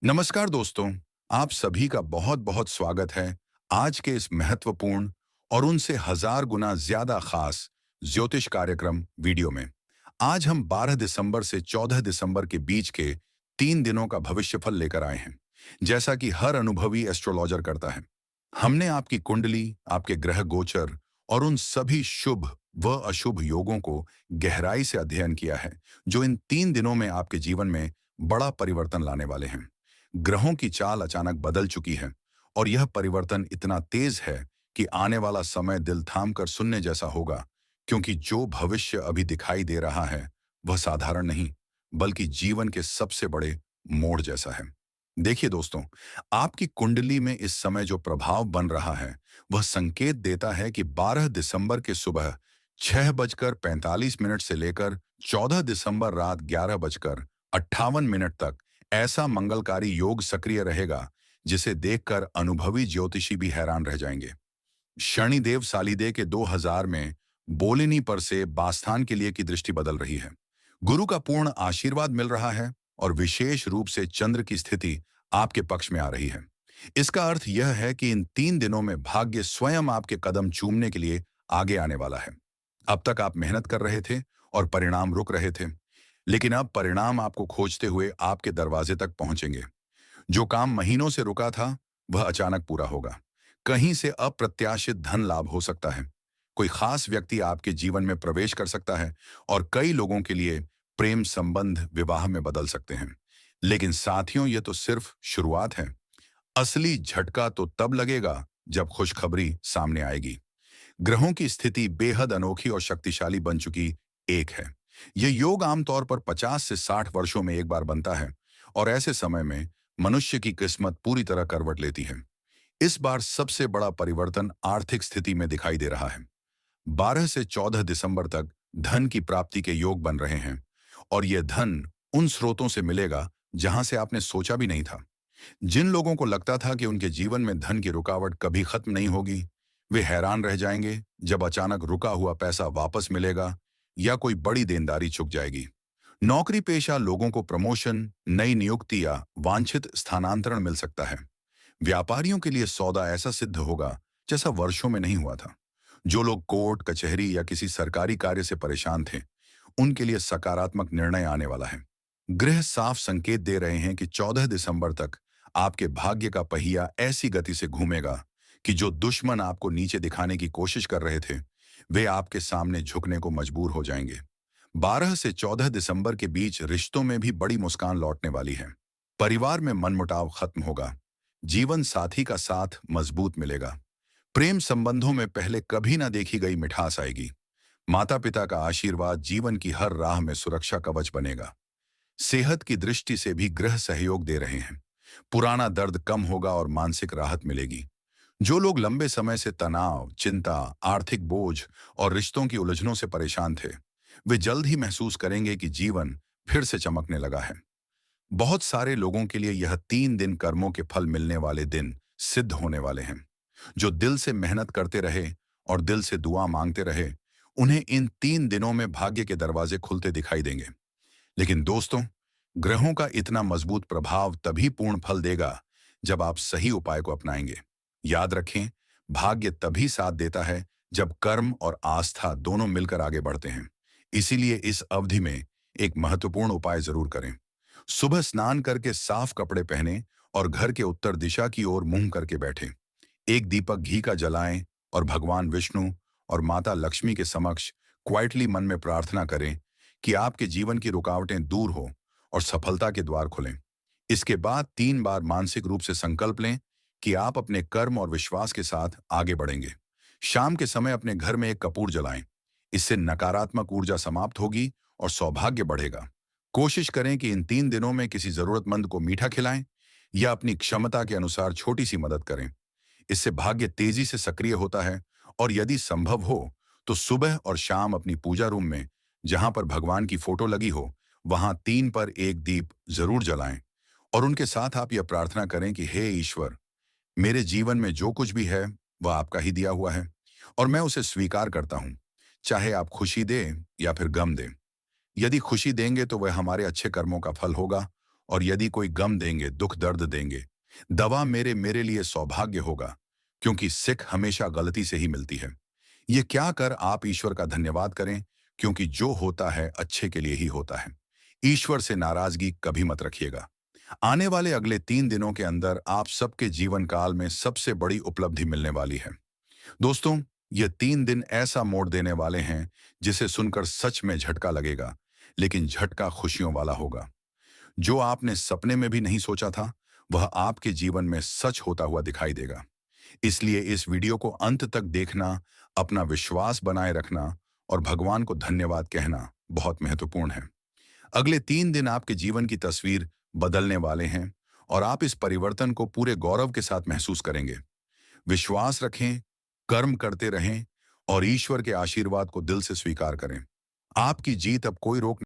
नमस्कार दोस्तों। आप सभी का बहुत बहुत स्वागत है आज के इस महत्वपूर्ण और उनसे हजार गुना ज्यादा खास ज्योतिष कार्यक्रम वीडियो में। आज हम 12 दिसंबर से 14 दिसंबर के बीच के 3 दिनों का भविष्यफल लेकर आए हैं, जैसा कि हर अनुभवी एस्ट्रोलॉजर करता है। हमने आपकी कुंडली, आपके ग्रह गोचर और उन सभी शुभ व अशुभ योगों को गहराई से अध्ययन किया है, जो इन 3 दिनों में आपके जीवन में बड़ा परिवर्तन लाने वाले हैं। ग्रहों की चाल अचानक बदल चुकी है और यह परिवर्तन इतना तेज है कि आने वाला समय दिल थाम कर सुनने जैसा होगा, क्योंकि जो भविष्य अभी दिखाई दे रहा है वह साधारण नहीं, बल्कि जीवन के सबसे बड़े मोड़ जैसा है। देखिए दोस्तों, आपकी कुंडली में इस समय जो प्रभाव बन रहा है वह संकेत देता है कि 12 दिसंबर के सुबह 6:45 से लेकर 14 दिसंबर रात 11:58 तक ऐसा मंगलकारी योग सक्रिय रहेगा, जिसे देखकर अनुभवी ज्योतिषी भी हैरान रह जाएंगे। शनिदेव सालिदे के 2000 में बोलिनी पर से बास्थान के लिए की दृष्टि बदल रही है। गुरु का पूर्ण आशीर्वाद मिल रहा है और विशेष रूप से चंद्र की स्थिति आपके पक्ष में आ रही है। इसका अर्थ यह है कि इन 3 दिनों में भाग्य स्वयं आपके कदम चूमने के लिए आगे आने वाला है। अब तक आप मेहनत कर रहे थे और परिणाम रुक रहे थे, लेकिन अब परिणाम आपको खोजते हुए आपके दरवाजे तक पहुंचेंगे। जो काम महीनों से रुका था वह अचानक पूरा होगा। कहीं से अप्रत्याशित धन लाभ हो सकता है। कोई खास व्यक्ति आपके जीवन में प्रवेश कर सकता है और कई लोगों के लिए प्रेम संबंध विवाह में बदल सकते हैं। लेकिन साथियों, ये तो सिर्फ शुरुआत है। असली झटका तो तब लगेगा जब खुशखबरी सामने आएगी। ग्रहों की स्थिति बेहद अनोखी और शक्तिशाली बन चुकी एक है। यह योग आमतौर पर 50 से 60 वर्षों में एक बार बनता है और ऐसे समय में मनुष्य की किस्मत पूरी तरह करवट लेती है। इस बार सबसे बड़ा परिवर्तन आर्थिक स्थिति में दिखाई दे रहा है। 12 से 14 दिसंबर तक धन की प्राप्ति के योग बन रहे हैं और यह धन उन स्रोतों से मिलेगा जहां से आपने सोचा भी नहीं था। जिन लोगों को लगता था कि उनके जीवन में धन की रुकावट कभी खत्म नहीं होगी, वे हैरान रह जाएंगे जब अचानक रुका हुआ पैसा वापस मिलेगा या कोई बड़ी देनदारी चुक जाएगी। नौकरी पेशा लोगों को प्रमोशन, नई नियुक्ति या वांछित स्थानांतरण मिल सकता है। व्यापारियों के लिए सौदा ऐसा सिद्ध होगा जैसा वर्षों में नहीं हुआ था। जो लोग कोर्ट कचहरी या किसी सरकारी कार्य से परेशान थे, उनके लिए सकारात्मक निर्णय आने वाला है। ग्रह साफ संकेत दे रहे हैं कि 14 दिसंबर तक आपके भाग्य का पहिया ऐसी गति से घूमेगा कि जो दुश्मन आपको नीचे दिखाने की कोशिश कर रहे थे, वे आपके सामने झुकने को मजबूर हो जाएंगे। 12 से 14 दिसंबर के बीच रिश्तों में भी बड़ी मुस्कान लौटने वाली है। परिवार में मनमुटाव खत्म होगा। जीवन साथी का साथ मजबूत मिलेगा। प्रेम संबंधों में पहले कभी ना देखी गई मिठास आएगी। माता पिता का आशीर्वाद जीवन की हर राह में सुरक्षा कवच बनेगा। सेहत की दृष्टि से भी ग्रह सहयोग दे रहे हैं। पुराना दर्द कम होगा और मानसिक राहत मिलेगी। जो लोग लंबे समय से तनाव, चिंता, आर्थिक बोझ और रिश्तों की उलझनों से परेशान थे, वे जल्द ही महसूस करेंगे कि जीवन फिर से चमकने लगा है। बहुत सारे लोगों के लिए यह 3 दिन कर्मों के फल मिलने वाले दिन सिद्ध होने वाले हैं। जो दिल से मेहनत करते रहे और दिल से दुआ मांगते रहे, उन्हें इन 3 दिनों में भाग्य के दरवाजे खुलते दिखाई देंगे। लेकिन दोस्तों, ग्रहों का इतना मजबूत प्रभाव तभी पूर्ण फल देगा जब आप सही उपाय को अपनाएंगे। याद रखें, भाग्य तभी साथ देता है जब कर्म और आस्था दोनों मिलकर आगे बढ़ते हैं। इसीलिए इस अवधि में एक महत्वपूर्ण उपाय जरूर करें। सुबह स्नान करके साफ कपड़े पहनें और घर के उत्तर दिशा की ओर मुंह करके बैठें। एक दीपक घी का जलाएं और भगवान विष्णु और माता लक्ष्मी के समक्ष क्वाइटली मन में प्रार्थना करें कि आपके जीवन की रुकावटें दूर हो और सफलता के द्वार खुलें। इसके बाद 3 बार मानसिक रूप से संकल्प लें कि आप अपने कर्म और विश्वास के साथ आगे बढ़ेंगे। शाम के समय अपने घर में एक कपूर जलाएं। इससे नकारात्मक ऊर्जा समाप्त होगी और सौभाग्य बढ़ेगा। कोशिश करें कि इन 3 दिनों में किसी जरूरतमंद को मीठा खिलाएं या अपनी क्षमता के अनुसार छोटी सी मदद करें। इससे भाग्य तेजी से सक्रिय होता है और यदि संभव हो तो सुबह और शाम अपनी पूजा रूम में, जहां पर भगवान की फोटो लगी हो, वहां 3 पर एक दीप जरूर जलाएं और उनके साथ आप यह प्रार्थना करें कि हे ईश्वर, मेरे जीवन में जो कुछ भी है वह आपका ही दिया हुआ है और मैं उसे स्वीकार करता हूं, चाहे आप खुशी दें या फिर गम दें। यदि खुशी देंगे तो वह हमारे अच्छे कर्मों का फल होगा और यदि कोई गम देंगे, दुख दर्द देंगे, दवा मेरे मेरे लिए सौभाग्य होगा, क्योंकि सिख हमेशा गलती से ही मिलती है। ये क्या कर आप ईश्वर का धन्यवाद करें, क्योंकि जो होता है अच्छे के लिए ही होता है। ईश्वर से नाराजगी कभी मत रखिएगा। आने वाले अगले 3 दिनों के अंदर आप सबके जीवन काल में सबसे बड़ी उपलब्धि मिलने वाली है। दोस्तों, ये 3 दिन ऐसा मोड़ देने वाले हैं जिसे सुनकर सच में झटका लगेगा, लेकिन झटका खुशियों वाला होगा। जो आपने सपने में भी नहीं सोचा था, वह आपके जीवन में सच होता हुआ दिखाई देगा। इसलिए इस वीडियो को अंत तक देखना, अपना विश्वास बनाए रखना और भगवान को धन्यवाद कहना बहुत महत्वपूर्ण है। अगले 3 दिन आपके जीवन की तस्वीर बदलने वाले हैं और आप इस परिवर्तन को पूरे गौरव के साथ महसूस करेंगे। विश्वास रखें, कर्म करते रहें और ईश्वर के आशीर्वाद को दिल से स्वीकार करें। आपकी जीत अब कोई रोक